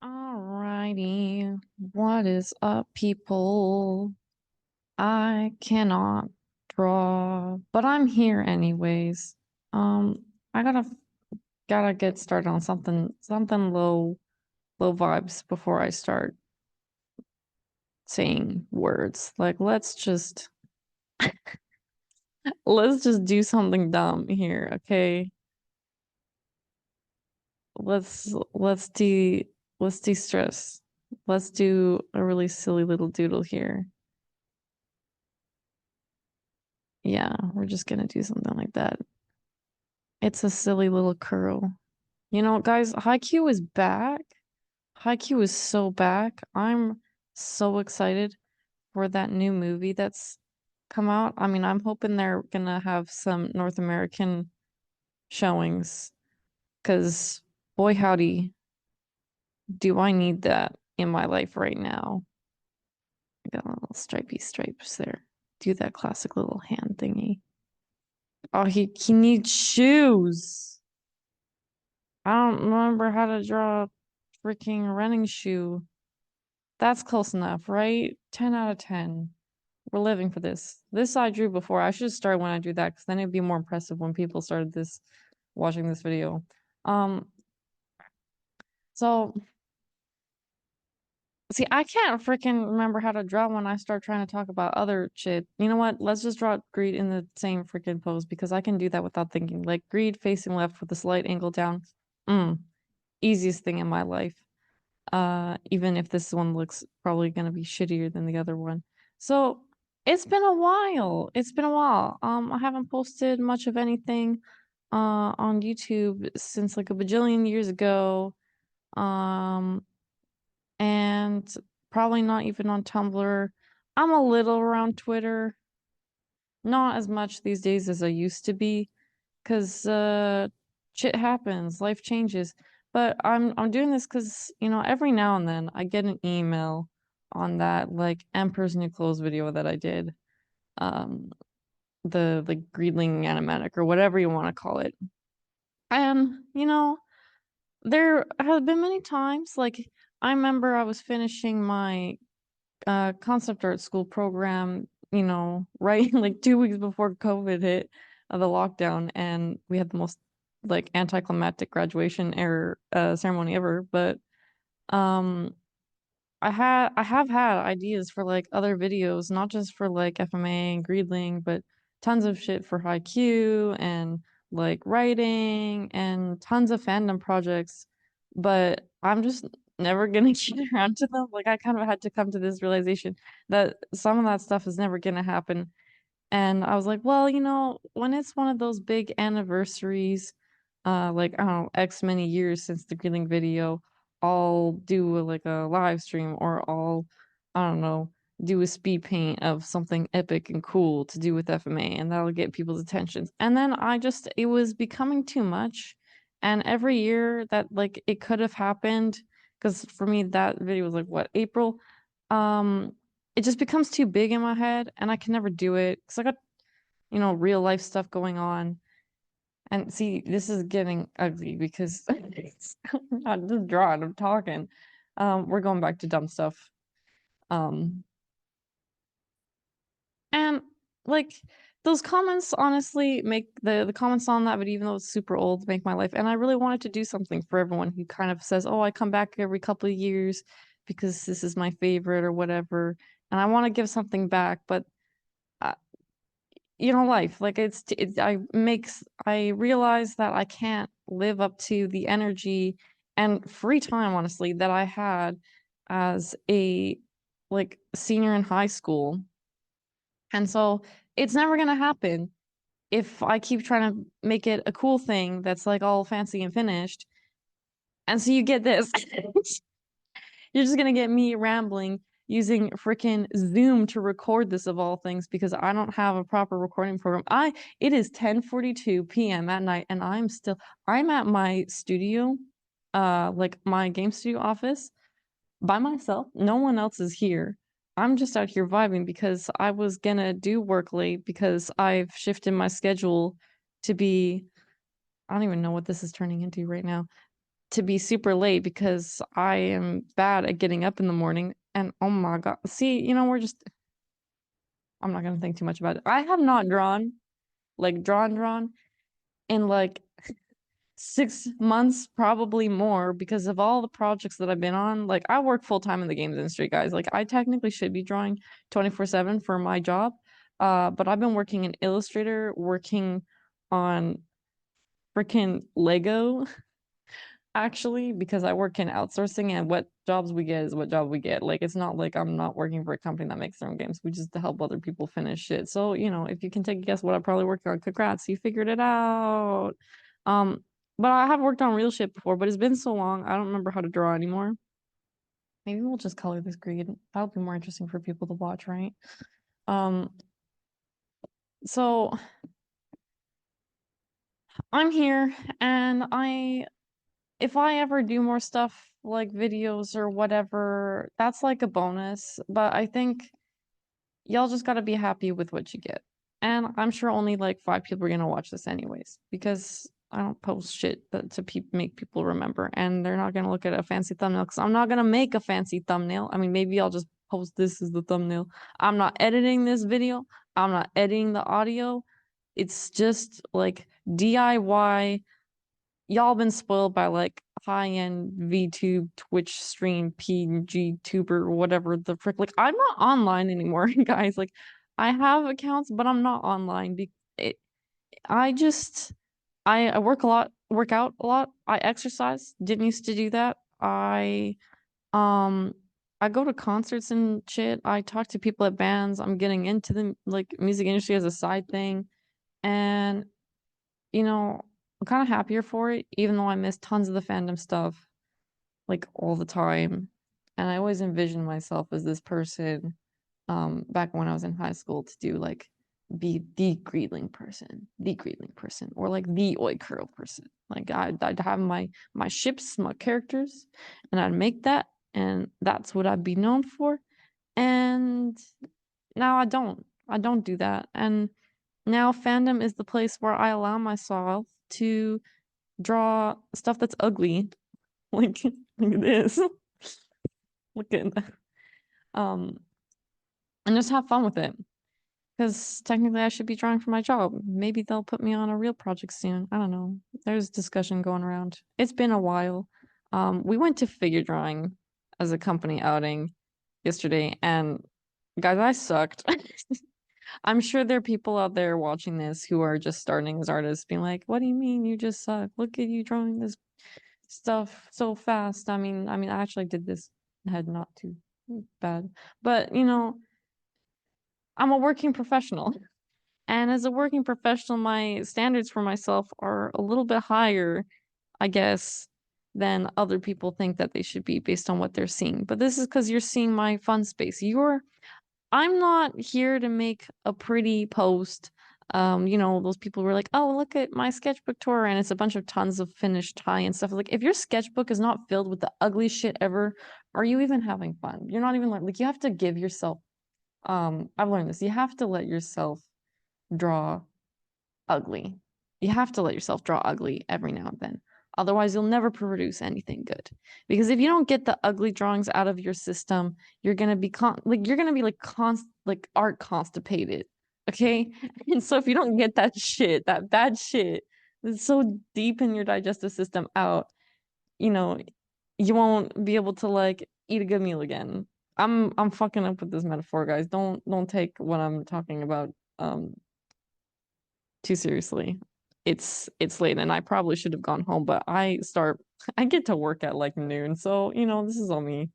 Alrighty, what is up, people? I cannot draw, but I'm here anyways. I gotta get started on something low vibes before I start saying words. Like let's just do something dumb here, okay? Let's de-stress. Let's do a really silly little doodle here. Yeah, we're just gonna do something like that. It's a silly little curl. You know, guys, Haikyuu is back. Haikyuu is so back. I'm so excited for that new movie that's come out. I mean, I'm hoping they're gonna have some North American showings, because boy howdy, do I need that in my life right now. I got little stripy stripes there. Do that classic little hand thingy. Oh, he needs shoes. I don't remember how to draw a freaking running shoe. That's close enough, right? 10 out of 10. We're living for this. This I drew before. I should start when I do that, because then it'd be more impressive when people started watching this video. Um, so see, I can't freaking remember how to draw when I start trying to talk about other shit. You know what? Let's just draw Greed in the same freaking pose, because I can do that without thinking. Like Greed facing left with a slight angle down. Easiest thing in my life. Even if this one looks probably gonna be shittier than the other one. So it's been a while. It's been a while. I haven't posted much of anything on YouTube since like a bajillion years ago. And probably not even on Tumblr. I'm a little around Twitter. Not as much these days as I used to be, because shit happens, life changes. But I'm doing this because, you know, every now and then I get an email on that like Emperor's New Clothes video that I did. Um the Greedling animatic or whatever you want to call it. And, you know, there have been many times, like I remember I was finishing my concept art school program, you know, right like 2 weeks before COVID hit, the lockdown, and we had the most like anticlimactic graduation ceremony ever. But um I have had ideas for like other videos, not just for like FMA and Greedling, but tons of shit for Haikyuu and like writing and tons of fandom projects. But I'm just never gonna get around to them. Like I kind of had to come to this realization that some of that stuff is never gonna happen. And I was like, well, you know, when it's one of those big anniversaries, like I don't know, X many years since the Greeling video, I'll do like a live stream, or I don't know, do a speed paint of something epic and cool to do with FMA, and that'll get people's attentions. And then it was becoming too much. And every year that like it could have happened, because for me that video was like what, April? Um, it just becomes too big in my head, and I can never do it because I got, you know, real life stuff going on. And see, this is getting ugly because I'm not just drawing, I'm talking. We're going back to dumb stuff. Um, and like those comments honestly make the comments on that video, even though it's super old, make my life. And I really wanted to do something for everyone who kind of says, "Oh, I come back every couple of years because this is my favorite or whatever." And I want to give something back, but you know, life, like I realize that I can't live up to the energy and free time, honestly, that I had as a like senior in high school. And so it's never gonna happen if I keep trying to make it a cool thing that's like all fancy and finished. And so you get this. You're just gonna get me rambling using freaking Zoom to record this of all things, because I don't have a proper recording program. It is 10:42 p.m. at night, and I'm at my studio, like my game studio office by myself. No one else is here. I'm just out here vibing because I was gonna do work late because I've shifted my schedule to be, I don't even know what this is turning into right now, to be super late because I am bad at getting up in the morning. And oh my God. See, I'm not gonna think too much about it. I have not drawn in like 6 months, probably more, because of all the projects that I've been on. Like, I work full time in the games industry, guys. Like, I technically should be drawing 24/7 for my job. But I've been working in Illustrator, working on freaking Lego, actually, because I work in outsourcing, and what jobs we get is what job we get. Like, it's not like I'm not working for a company that makes their own games. We just help other people finish shit. So, if you can take a guess what I probably worked on, congrats, you figured it out. But I have worked on real shit before, but it's been so long, I don't remember how to draw anymore. Maybe we'll just color this green. That'll be more interesting for people to watch, right? So I'm here, and if I ever do more stuff like videos or whatever, that's like a bonus. But I think y'all just gotta be happy with what you get. And I'm sure only like 5 people are gonna watch this anyways, because I don't post shit to make people remember, and they're not gonna look at a fancy thumbnail because I'm not gonna make a fancy thumbnail. I mean, maybe I'll just post this as the thumbnail. I'm not editing this video. I'm not editing the audio. It's just like DIY. Y'all been spoiled by like high-end VTube, Twitch stream, PNG tuber, whatever the frick. Like, I'm not online anymore, guys. Like, I have accounts, but I'm not online. I work a lot, work out a lot. I exercise. Didn't used to do that. Um I go to concerts and shit. I talk to people at bands. I'm getting into the like music industry as a side thing. And I'm kind of happier for it, even though I miss tons of the fandom stuff, like all the time. And I always envisioned myself as this person, back when I was in high school, to do like be the Greedling person, or like the Oi Curl person. Like, I'd have my ships, my characters, and I'd make that, and that's what I'd be known for. And now I don't do that. And now fandom is the place where I allow myself to draw stuff that's ugly. Like, look at this. Look at that. And just have fun with it. Because technically I should be drawing for my job. Maybe they'll put me on a real project soon. I don't know. There's discussion going around. It's been a while. We went to figure drawing as a company outing yesterday, and guys, I sucked. I'm sure there are people out there watching this who are just starting as artists, being like, "What do you mean you just suck? Look at you drawing this stuff so fast." I actually did this, had not too bad, but I'm a working professional, and as a working professional, my standards for myself are a little bit higher, I guess, than other people think that they should be based on what they're seeing. But this is because you're seeing my fun space. I'm not here to make a pretty post. Those people were like, "Oh, look at my sketchbook tour," and it's a bunch of tons of finished tie and stuff. Like, if your sketchbook is not filled with the ugliest shit ever, are you even having fun? You're not even like you have to give yourself. I've learned this. You have to let yourself draw ugly. You have to let yourself draw ugly every now and then. Otherwise, you'll never produce anything good. Because if you don't get the ugly drawings out of your system, you're gonna be like art constipated. Okay? And so if you don't get that shit, that bad shit that's so deep in your digestive system out, you know, you won't be able to like eat a good meal again. I'm fucking up with this metaphor, guys. Don't take what I'm talking about too seriously. It's late, and I probably should have gone home, but I get to work at like noon, so this is on me.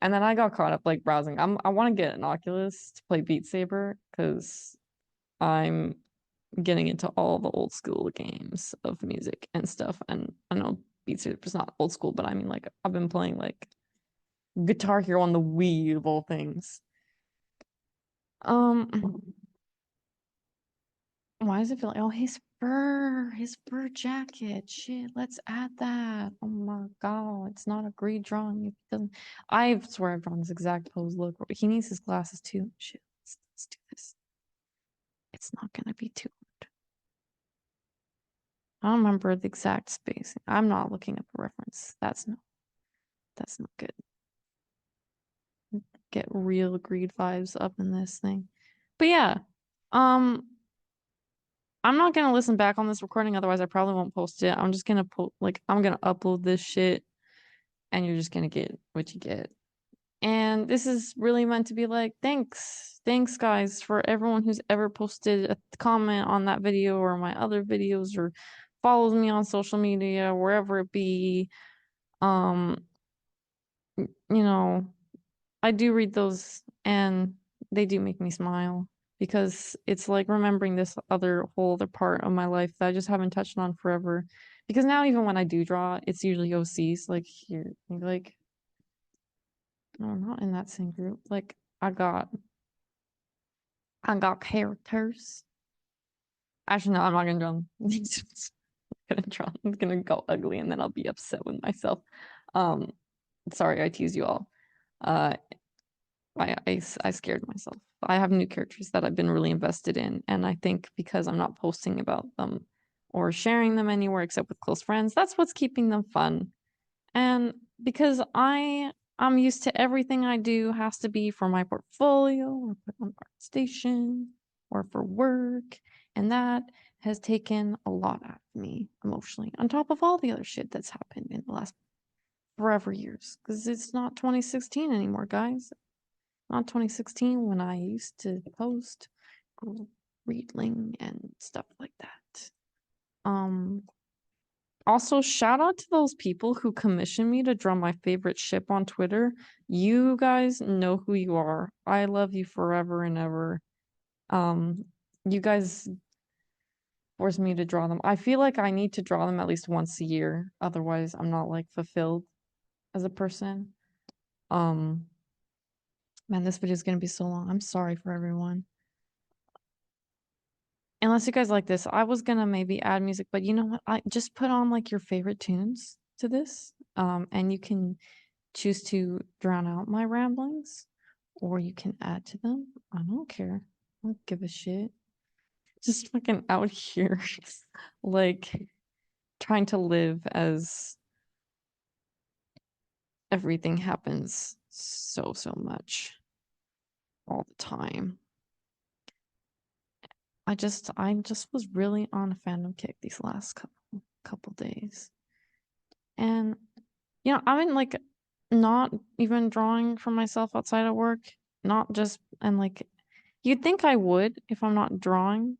And then I got caught up like browsing. I want to get an Oculus to play Beat Saber because I'm getting into all the old school games of music and stuff. And I know Beat Saber's not old school, but I mean, like, I've been playing like Guitar Hero on the Wii of all things. Why does it feel like, oh, his fur jacket. Shit, let's add that. Oh my God, it's not a great drawing if it doesn't. I swear I've drawn this exact pose. Look, he needs his glasses too. Shit, let's do this. It's not gonna be too hard. I don't remember the exact spacing. I'm not looking up a reference. That's not good. Get real greed vibes up in this thing. But yeah, I'm not gonna listen back on this recording, otherwise I probably won't post it. I'm just gonna I'm gonna upload this shit and you're just gonna get what you get. And this is really meant to be like, thanks guys for everyone who's ever posted a comment on that video or my other videos or follows me on social media, wherever it be. You know, I do read those and they do make me smile because it's like remembering this whole other part of my life that I just haven't touched on forever. Because now even when I do draw, it's usually OCs like here, like no, not in that same group. Like I got characters. Actually, no, I'm not gonna draw them. I'm gonna go ugly and then I'll be upset with myself. Sorry, I teased you all. I scared myself. I have new characters that I've been really invested in, and I think because I'm not posting about them or sharing them anywhere except with close friends, that's what's keeping them fun. And because I'm used to everything I do has to be for my portfolio or put on ArtStation or for work, and that has taken a lot out of me emotionally, on top of all the other shit that's happened in the last forever years. Because it's not 2016 anymore, guys. Not 2016 when I used to post Readling and stuff like that. Also, shout out to those people who commissioned me to draw my favorite ship on Twitter. You guys know who you are. I love you forever and ever. You guys forced me to draw them. I feel like I need to draw them at least once a year. Otherwise, I'm not like fulfilled as a person. Man, this video is gonna be so long. I'm sorry for everyone. Unless you guys like this, I was gonna maybe add music, but you know what? I just put on like your favorite tunes to this. And you can choose to drown out my ramblings, or you can add to them. I don't care. I don't give a shit. Just fucking out here, like trying to live as everything happens so much all the time. I just was really on a fandom kick these last couple days. And you know, I've been like not even drawing for myself outside of work. Not just and like you'd think I would if I'm not drawing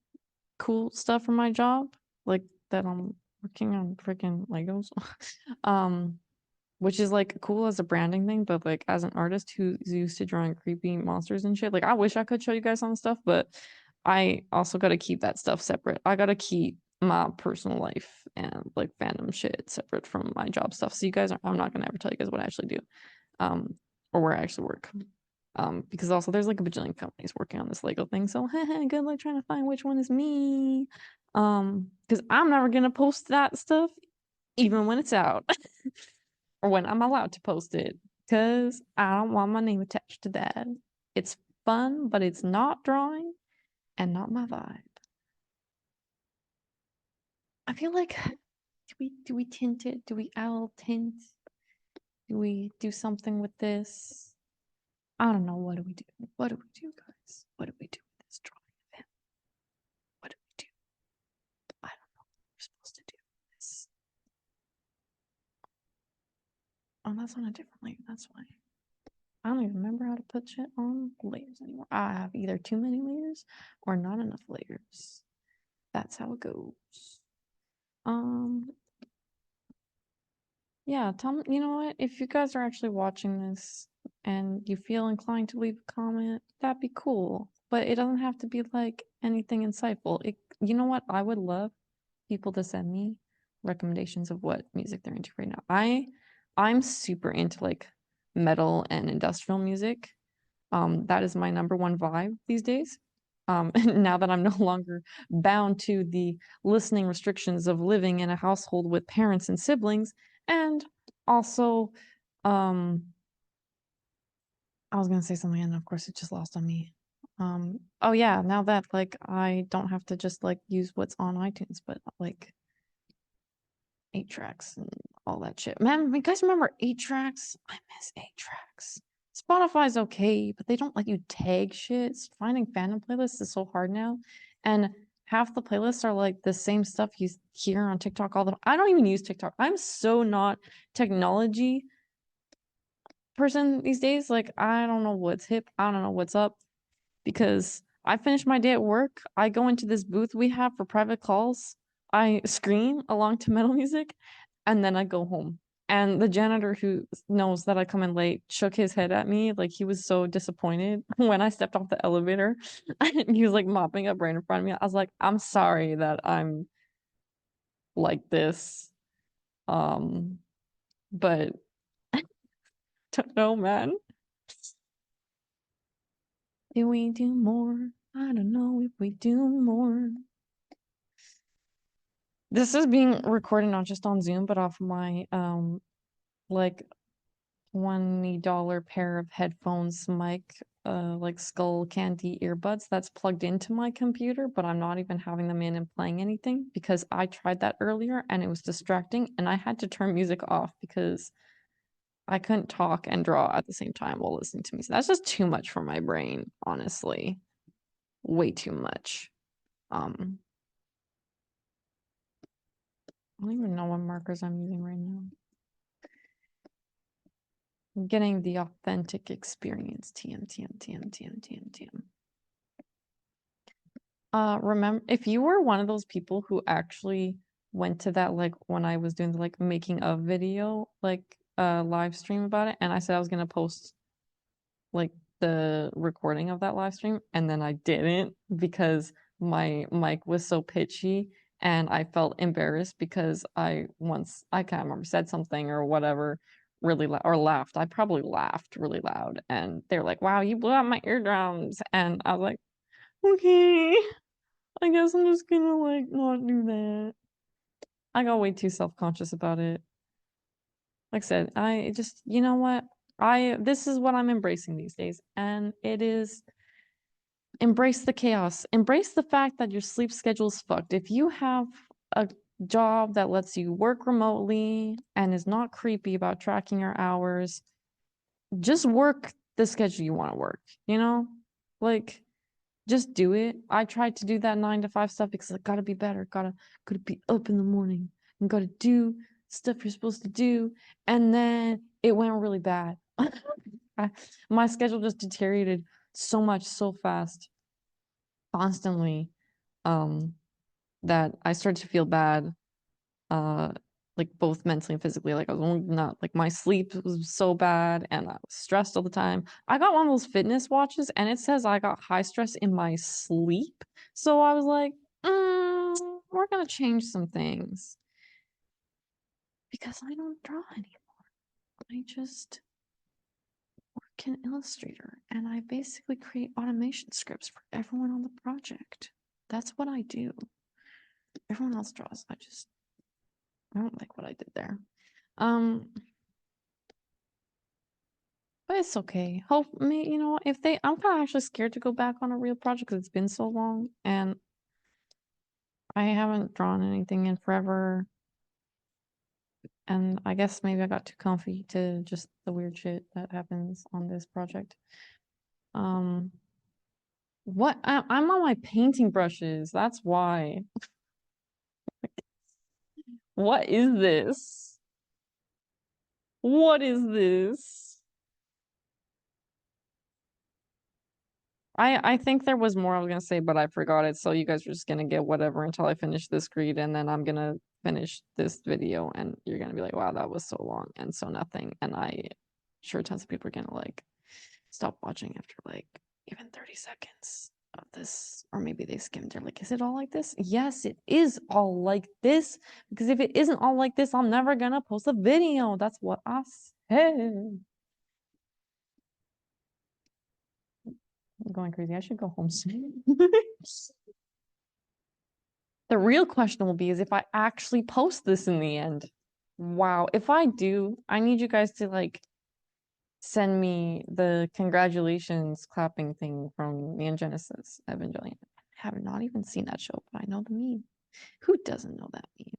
cool stuff for my job, like that I'm working on freaking Legos. Which is like cool as a branding thing, but like as an artist who's used to drawing creepy monsters and shit, like I wish I could show you guys some stuff, but I also gotta keep that stuff separate. I gotta keep my personal life and like fandom shit separate from my job stuff. So you guys I'm not gonna ever tell you guys what I actually do. Or where I actually work. Because also there's like a bajillion companies working on this Lego thing. So good luck trying to find which one is me. Because I'm never gonna post that stuff even when it's out. Or when I'm allowed to post it, because I don't want my name attached to that. It's fun, but it's not drawing and not my vibe. I feel like do we tint it? Do we add a little tint? Do we do something with this? I don't know. What do we do? What do we do, guys? What do we do with this drawing of him? What do we do? I don't know what we're supposed to do with this. Oh, that's on a different layer. That's why. I don't even remember how to put shit on layers anymore. I have either too many layers or not enough layers. That's how it goes. Yeah, tell me, you know what? If you guys are actually watching this and you feel inclined to leave a comment, that'd be cool. But it doesn't have to be like anything insightful. You know what? I would love people to send me recommendations of what music they're into right now. I'm super into like metal and industrial music. That is my number one vibe these days. Now that I'm no longer bound to the listening restrictions of living in a household with parents and siblings, and also, I was gonna say something and of course it just lost on me. Oh yeah, now that like I don't have to just like use what's on iTunes, but like 8 tracks and all that shit. Man, you guys remember 8 tracks? I miss 8 tracks. Spotify's okay, but they don't let you tag shit. Finding fandom playlists is so hard now. And half the playlists are like the same stuff you hear on TikTok all the time. I don't even use TikTok. I'm so not technology person these days. Like, I don't know what's hip. I don't know what's up. Because I finish my day at work. I go into this booth we have for private calls. I scream along to metal music, and then I go home. And the janitor who knows that I come in late shook his head at me like he was so disappointed when I stepped off the elevator. He was like mopping up right in front of me. I was like, I'm sorry that I'm like this. But don't know, man. If we do more, I don't know if we do more. This is being recorded not just on Zoom, but off my like $20 pair of headphones mic, like Skull Candy earbuds that's plugged into my computer, but I'm not even having them in and playing anything because I tried that earlier and it was distracting and I had to turn music off because I couldn't talk and draw at the same time while listening to music. That's just too much for my brain, honestly. Way too much. I don't even know what markers I'm using right now. I'm getting the authentic experience. TM. Remember, if you were one of those people who actually went to that, like when I was doing the like making of video, like live stream about it, and I said I was gonna post like the recording of that live stream, and then I didn't because my mic was so pitchy and I felt embarrassed because I can't remember, said something or whatever really loud or laughed. I probably laughed really loud and they're like, wow, you blew out my eardrums. And I was like, okay, I guess I'm just gonna like not do that. I got way too self-conscious about it. Like I said, I just, you know what? This is what I'm embracing these days, and it is embrace the chaos. Embrace the fact that your sleep schedule is fucked. If you have a job that lets you work remotely and is not creepy about tracking your hours, just work the schedule you want to work, you know? Like, just do it. I tried to do that 9 to 5 stuff because I gotta be better, gotta be up in the morning and gotta do stuff you're supposed to do. And then it went really bad. My schedule just deteriorated so much, so fast, constantly, that I started to feel bad, uh, like both mentally and physically. Like I was not like my sleep was so bad and I was stressed all the time. I got one of those fitness watches and it says I got high stress in my sleep. So I was like, we're gonna change some things. Because I don't draw anymore. I just work in Illustrator and I basically create automation scripts for everyone on the project. That's what I do. Everyone else draws. I don't like what I did there. But it's okay. Hope me, you know, if they, I'm kind of actually scared to go back on a real project because it's been so long and I haven't drawn anything in forever. And I guess maybe I got too comfy to just the weird shit that happens on this project. What? I'm on my painting brushes. That's why. What is this? What is this? I think there was more I was gonna say, but I forgot it. So you guys are just gonna get whatever until I finish this screed, and then I'm gonna finish this video, and you're gonna be like, "Wow, that was so long and so nothing." And I sure tons of people are gonna like stop watching after like even 30 seconds of this, or maybe they skimmed. They're like, "Is it all like this?" Yes, it is all like this. Because if it isn't all like this, I'm never gonna post a video. That's what I said. I'm going crazy. I should go home soon. The real question will be is if I actually post this in the end. Wow. If I do, I need you guys to like send me the congratulations clapping thing from Neon Genesis Evangelion. I have not even seen that show, but I know the meme. Who doesn't know that meme?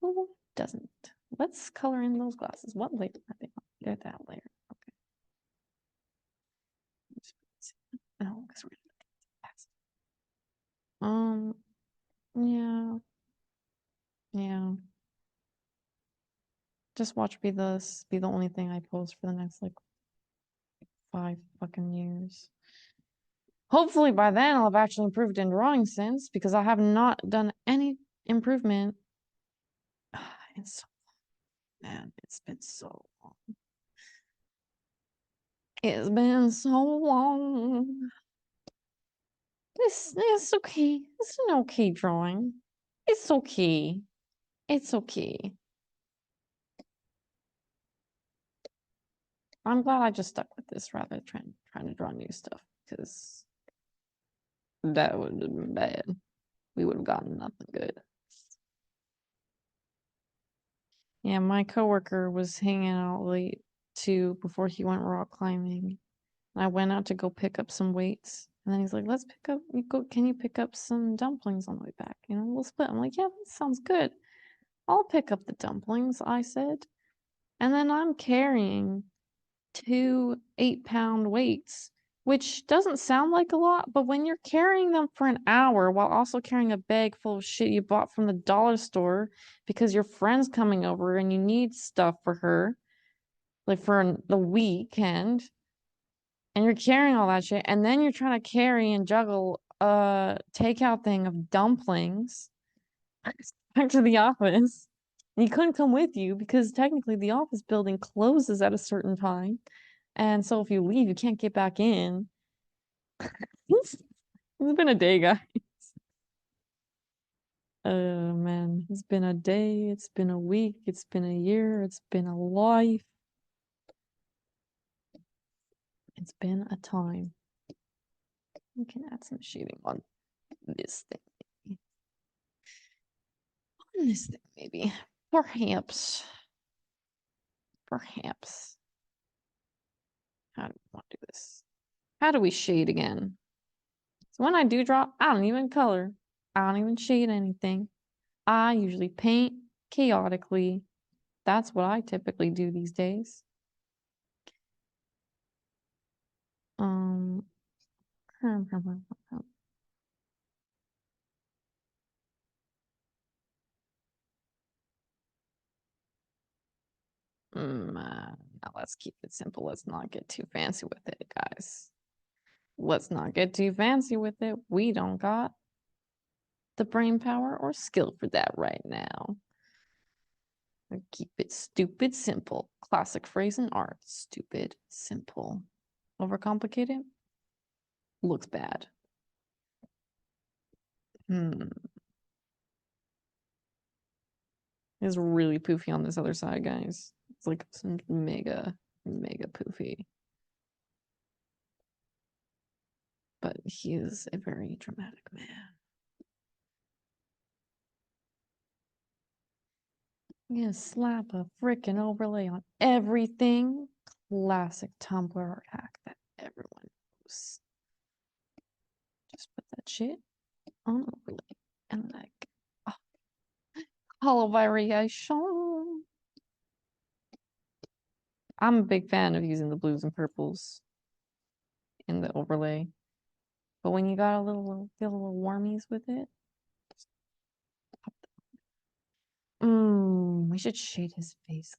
Who doesn't. Let's color in those glasses. What layer are they on? They're that layer. Okay. Oh, because we're yeah. Yeah. Just watch be the only thing I post for the next like 5 fucking years. Hopefully by then I'll have actually improved in drawing sense because I have not done any improvement. It's so long, man. It's been so long. It's been so long. It's okay. It's an okay drawing. It's okay. It's okay. I'm glad I just stuck with this rather than trying to draw new stuff because that would have been bad. We would have gotten nothing good. Yeah, my coworker was hanging out late too before he went rock climbing. I went out to go pick up some weights. And then he's like, let's pick up, can you pick up some dumplings on the way back? You know, we'll split. I'm like, yeah, that sounds good. I'll pick up the dumplings, I said. And then I'm carrying 2 8-pound weights, which doesn't sound like a lot, but when you're carrying them for an hour while also carrying a bag full of shit you bought from the dollar store because your friend's coming over and you need stuff for her, like for the weekend, and you're carrying all that shit, and then you're trying to carry and juggle a takeout thing of dumplings back to the office. And he couldn't come with you because technically the office building closes at a certain time. And so if you leave, you can't get back in. It's been a day, guys. Oh man, it's been a day, it's been a week, it's been a year, it's been a life. It's been a time. We can add some shading on this thing. On this thing, maybe. Perhaps. Perhaps. How do we want to do this? How do we shade again? So when I do draw, I don't even color. I don't even shade anything. I usually paint chaotically. That's what I typically do these days. Now let's keep it simple. Let's not get too fancy with it, guys. Let's not get too fancy with it. We don't got the brain power or skill for that right now. Keep it stupid simple. Classic phrase in art. Stupid simple. Overcomplicated? Looks bad. It's really poofy on this other side, guys. It's like some mega poofy. But he is a very dramatic man. Yeah, slap a freaking overlay on everything. Classic Tumblr art hack that everyone knows. Just put that shit on overlay and like hollow variation. I'm a big fan of using the blues and purples in the overlay. But when you got a little warmies with it. We should shade his face.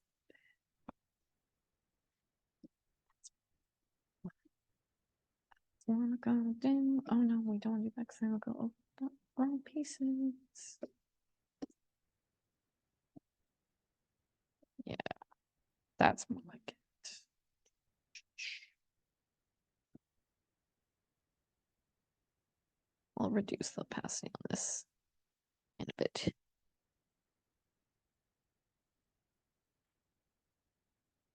Oh no, we don't do that because I'll go over the wrong pieces. Yeah, that's more like it. I'll reduce the opacity on this in a bit.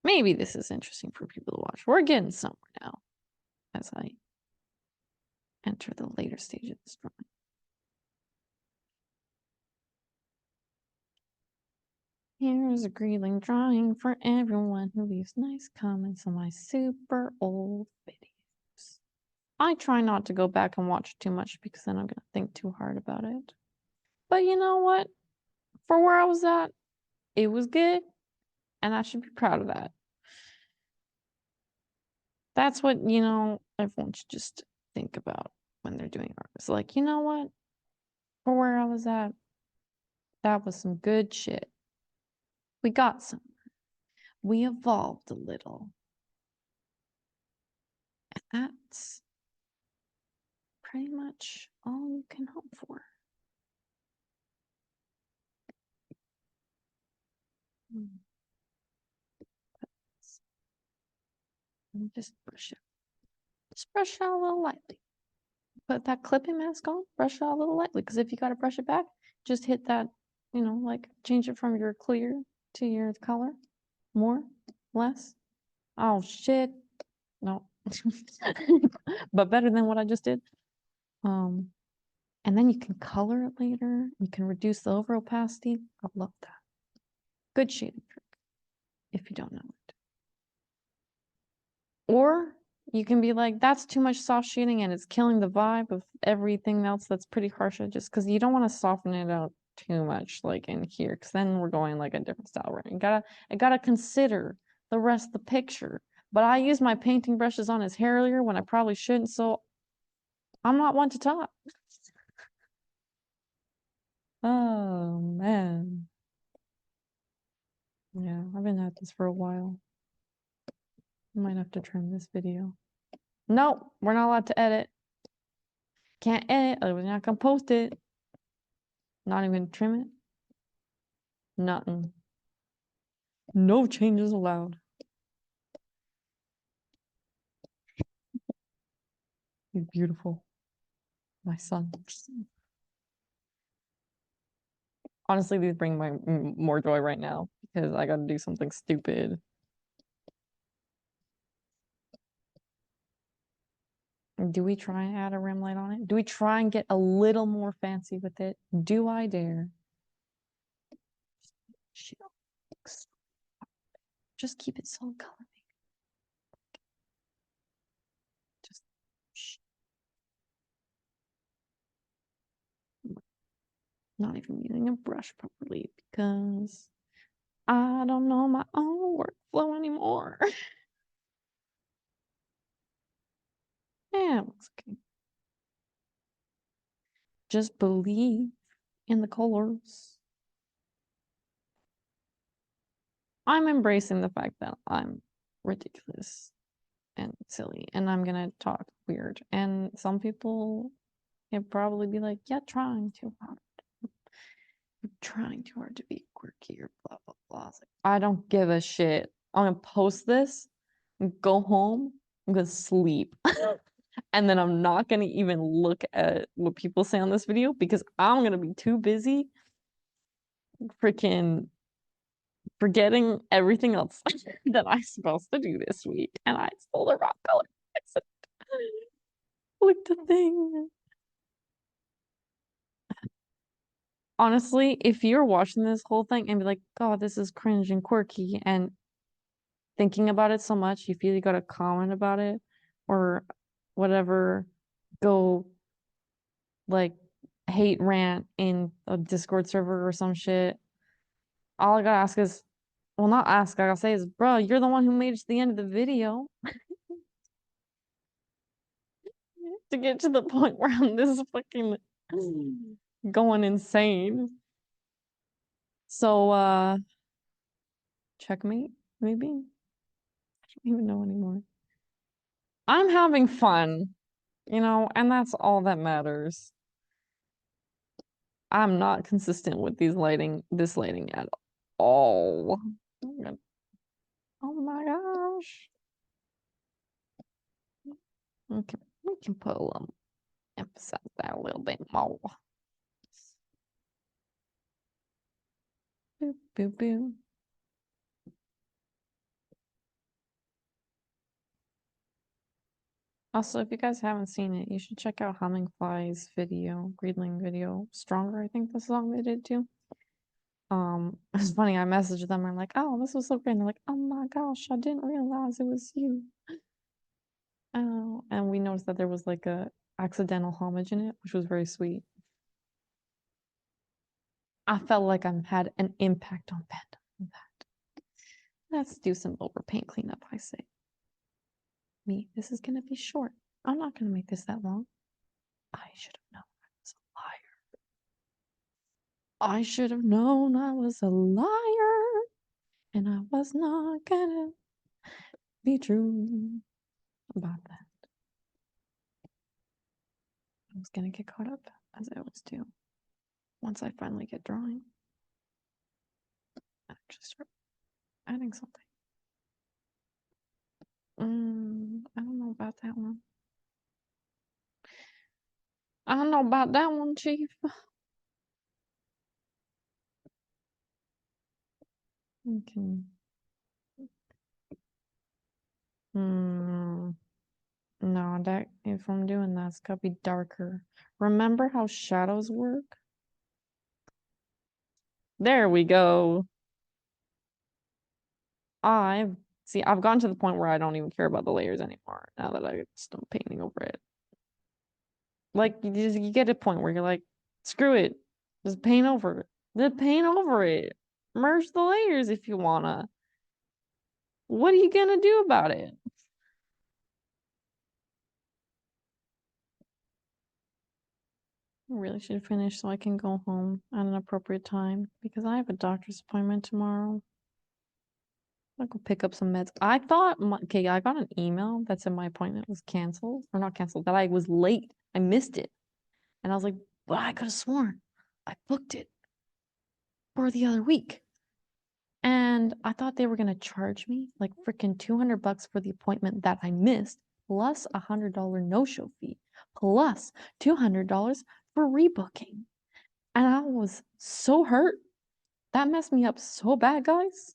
Maybe this is interesting for people to watch. We're getting somewhere now as I enter the later stage of this drawing. Here's a greeting drawing for everyone who leaves nice comments on my super old videos. I try not to go back and watch too much because then I'm going to think too hard about it. But you know what? For where I was at, it was good, and I should be proud of that. That's what, you know, everyone should just think about when they're doing art. It's like, you know what? For where I was at, that was some good shit. We got some. We evolved a little. And that's pretty much all you can hope for. Just brush it. Just brush it out a little lightly. Put that clipping mask on, brush it out a little lightly. Because if you got to brush it back, just hit that, you know, like change it from your clear to your color. More, less. Oh, shit. No. But better than what I just did. And then you can color it later. You can reduce the over opacity. I love that. Good shading trick if you don't know it. Or you can be like, that's too much soft shading and it's killing the vibe of everything else that's pretty harsh edges, because you don't want to soften it out too much like in here, because then we're going like a different style, right? I gotta consider the rest of the picture. But I used my painting brushes on his hair earlier when I probably shouldn't, so I'm not one to talk. Oh man. Yeah, I've been at this for a while. I might have to trim this video. Nope, we're not allowed to edit. Can't edit, otherwise you're not gonna post it. Not even trim it. Nothing. No changes allowed. You're beautiful. My son. Honestly, these bring my more joy right now because I gotta do something stupid. Do we try and add a rim light on it? Do we try and get a little more fancy with it? Do I dare? Just keep it so color. Just not even using a brush properly because I don't know my own workflow anymore. Yeah, it looks okay. Just believe in the colors. I'm embracing the fact that I'm ridiculous and silly and I'm gonna talk weird. And some people can probably be like, yeah, trying too hard. You're trying too hard to be quirky or blah blah blah. Like, I don't give a shit. I'm gonna post this and go home. I'm gonna sleep. And then I'm not gonna even look at what people say on this video because I'm gonna be too busy freaking forgetting everything else that I'm supposed to do this week. And I stole the wrong color. Look the thing. Honestly, if you're watching this whole thing and be like, God, this is cringe and quirky, and thinking about it so much, you feel you gotta comment about it or whatever, go like hate rant in a Discord server or some shit. All I gotta ask is, well, not ask, I gotta say is, bro, you're the one who made it to the end of the video to get to the point where I'm this fucking going insane. So, checkmate, maybe? I don't even know anymore. I'm having fun, you know, and that's all that matters. I'm not consistent with this lighting at all. Oh my gosh. Okay, we can put a little emphasize that a little bit more. Boop, boop, boop. Also, if you guys haven't seen it, you should check out Hummingfly's video, Greenling video, Stronger, I think the song they did too. It's funny, I messaged them, I'm like, oh, this was so great. And they're like, oh my gosh, I didn't realize it was you. Oh, and we noticed that there was like a accidental homage in it, which was very sweet. I felt like I had an impact on fandom. Let's do some over paint cleanup, I say. Me, this is gonna be short. I'm not gonna make this that long. I should have known I was a liar. I should have known I was a liar. And I was not gonna be true about that. I was gonna get caught up, as I always do. Once I finally get drawing, I actually start adding something. I don't know about that one. I don't know about that one, Chief. Okay. No, that if I'm doing that, it's gotta be darker. Remember how shadows work? There we go. I've gotten to the point where I don't even care about the layers anymore now that I start painting over it. Like you get a point where you're like, screw it, just paint over it. Just paint over it. Merge the layers if you wanna. What are you gonna do about it? I really should finish so I can go home at an appropriate time because I have a doctor's appointment tomorrow. I'll go pick up some meds. I thought, okay, I got an email that said my appointment was canceled, or not canceled, that I was late. I missed it. And I was like, but I could have sworn I booked it for the other week. And I thought they were going to charge me like freaking $200 for the appointment that I missed, plus a $100 no-show fee, plus $200 for rebooking. And I was so hurt. That messed me up so bad, guys.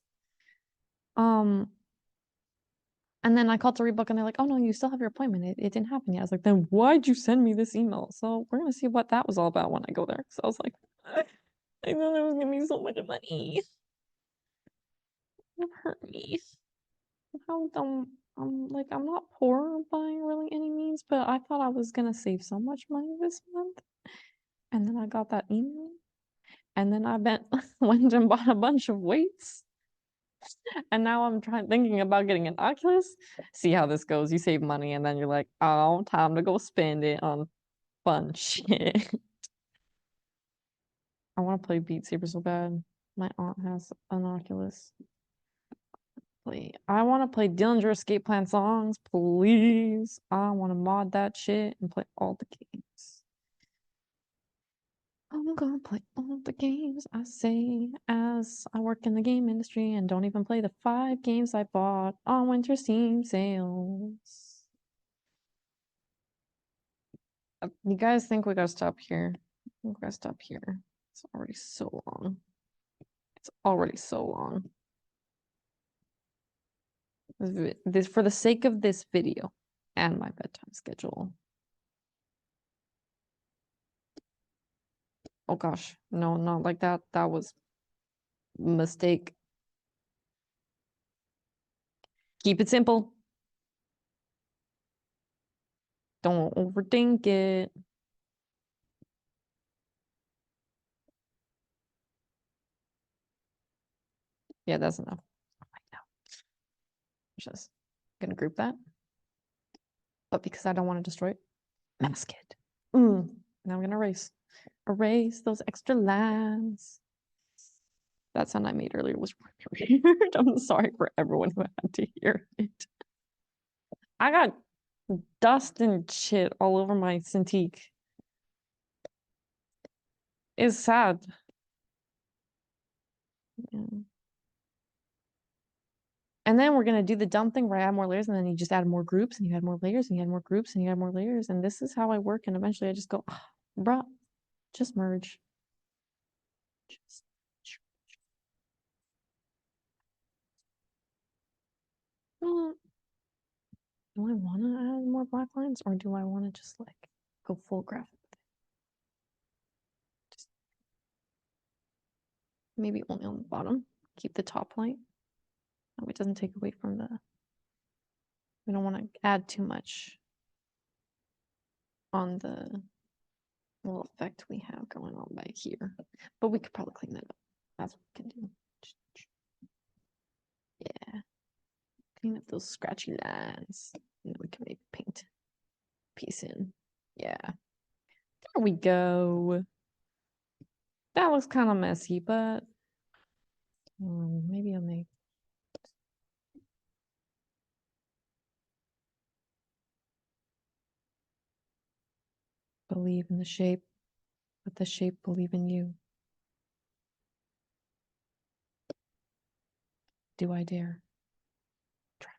And then I called to rebook and they're like, oh no, you still have your appointment. It didn't happen yet. I was like, then why'd you send me this email? So we're gonna see what that was all about when I go there. So I was like, I thought it was gonna be so much money. It hurt me. How dumb. I'm like, I'm not poor by really any means, but I thought I was gonna save so much money this month. And then I got that email. And then I went and bought a bunch of weights. And now I'm thinking about getting an Oculus. See how this goes. You save money and then you're like, oh, time to go spend it on fun shit. I want to play Beat Saber so bad. My aunt has an Oculus. I want to play Dillinger Escape Plan songs, please. I want to mod that shit and play all the games. I'm gonna play all the games I say as I work in the game industry and don't even play the 5 games I bought on winter Steam sales. You guys think we gotta stop here? We gotta stop here. It's already so long. It's already so long. This for the sake of this video and my bedtime schedule. Oh gosh, no, not like that. That was a mistake. Keep it simple. Don't overthink it. Yeah, that's enough. Right now. Just gonna group that. But because I don't want to destroy it, mask it. Now I'm gonna erase those extra lines. That sound I made earlier was really weird. I'm sorry for everyone who had to hear it. I got dust and shit all over my Cintiq. It's sad. Yeah. And then we're gonna do the dumb thing where I add more layers and then you just add more groups and you add more layers and you add more groups and you add more layers. And this is how I work. And eventually I just go, oh, bruh, just merge. Just do I want to add more black lines or do I want to just like go full graphic with it? Just maybe only on the bottom. Keep the top light. Oh, it doesn't take away from the. We don't want to add too much on the little effect we have going on back here. But we could probably clean that up. That's what we can do. Yeah. Clean up those scratchy lines. And then we can maybe paint a piece in. Yeah. There we go. That looks kind of messy, but maybe I'll make believe in the shape, but the shape believe in you. Do I dare? Try.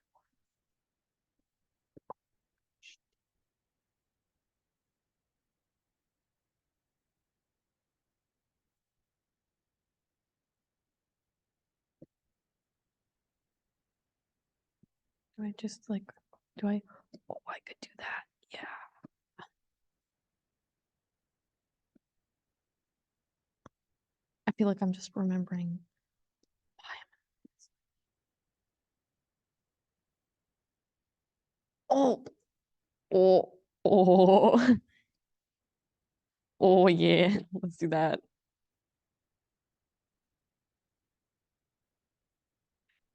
Do I just like, do I, oh, I could do that. Yeah. I feel like I'm just remembering why I'm. Oh, oh, oh, yeah. Let's do that.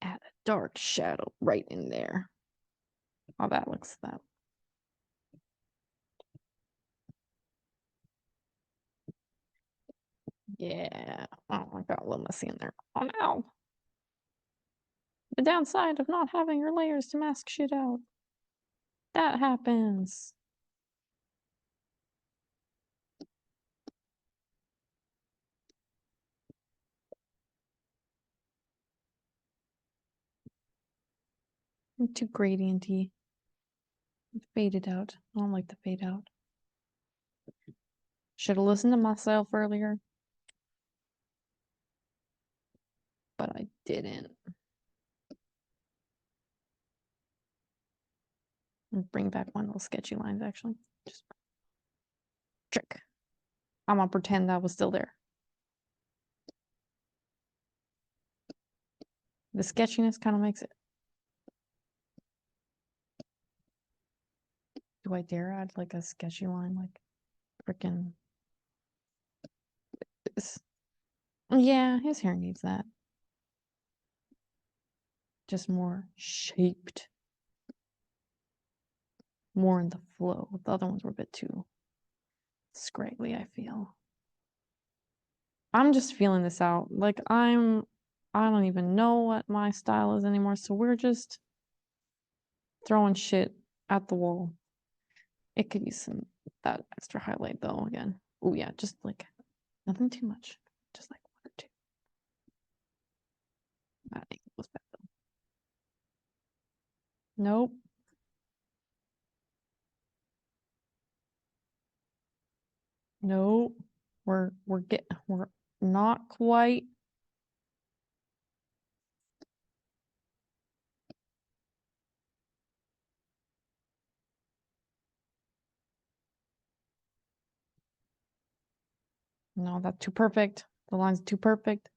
Add a dark shadow right in there. Oh, that looks that. Yeah. Oh, I got a little messy in there. Oh no. The downside of not having your layers to mask shit out. That happens. I'm too gradienty. Faded out. I don't like the fade out. Should have listened to myself earlier. But I didn't. Bring back one of those sketchy lines, actually. Just trick. I'm gonna pretend that was still there. The sketchiness kind of makes it. Do I dare add like a sketchy line, like freaking this? Yeah, his hair needs that. Just more shaped. More in the flow. The other ones were a bit too scraggly, I feel. I'm just feeling this out. Like I don't even know what my style is anymore. So we're just throwing shit at the wall. It could use some that extra highlight though again. Oh yeah, just like nothing too much. Just like one or two. That angle was bad though. Nope. Nope. We're not quite. No, that's too perfect. The line's too perfect.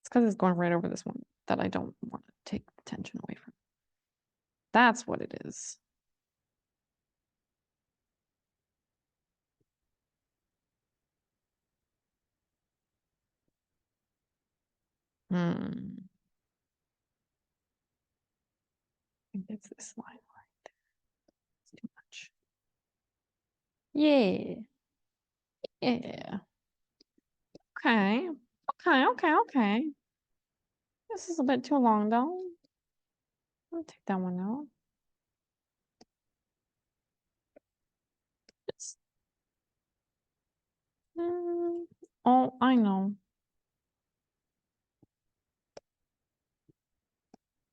It's because it's going right over this one that I don't want to take attention away from. That's what it is. I think it's this line right there. It's too much. Yeah. Yeah. Okay. Okay. This is a bit too long though. I'll take that one out. It's, oh, I know.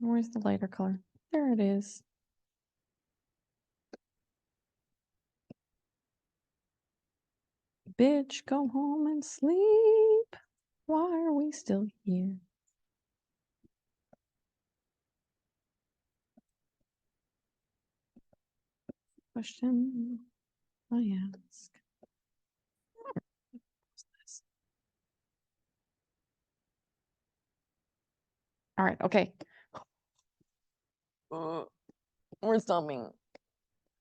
Where's the lighter color? There it is. Bitch, go home and sleep. Why are we still here? Question I ask. All right, okay. We're stopping.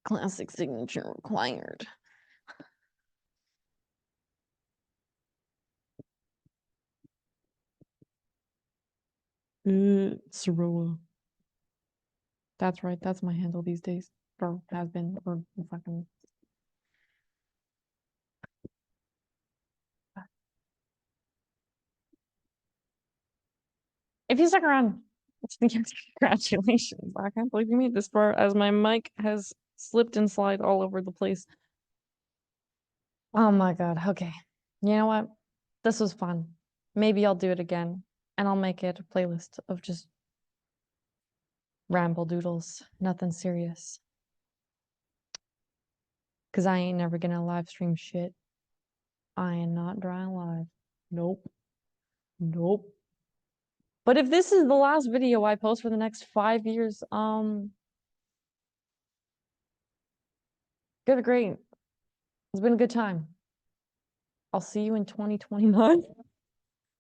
Classic signature required. Soroa. That's right. That's my handle these days. Or has been. Or fucking. If you stuck around, congratulations. I can't believe you made this far as my mic has slipped and slide all over the place. Oh my god. Okay. You know what? This was fun. Maybe I'll do it again. And I'll make it a playlist of just ramble doodles. Nothing serious. Cause I ain't never gonna live stream shit. I am not drawing live. Nope. Nope. But if this is the last video I post for the next 5 years, good, great. It's been a good time. I'll see you in 2029.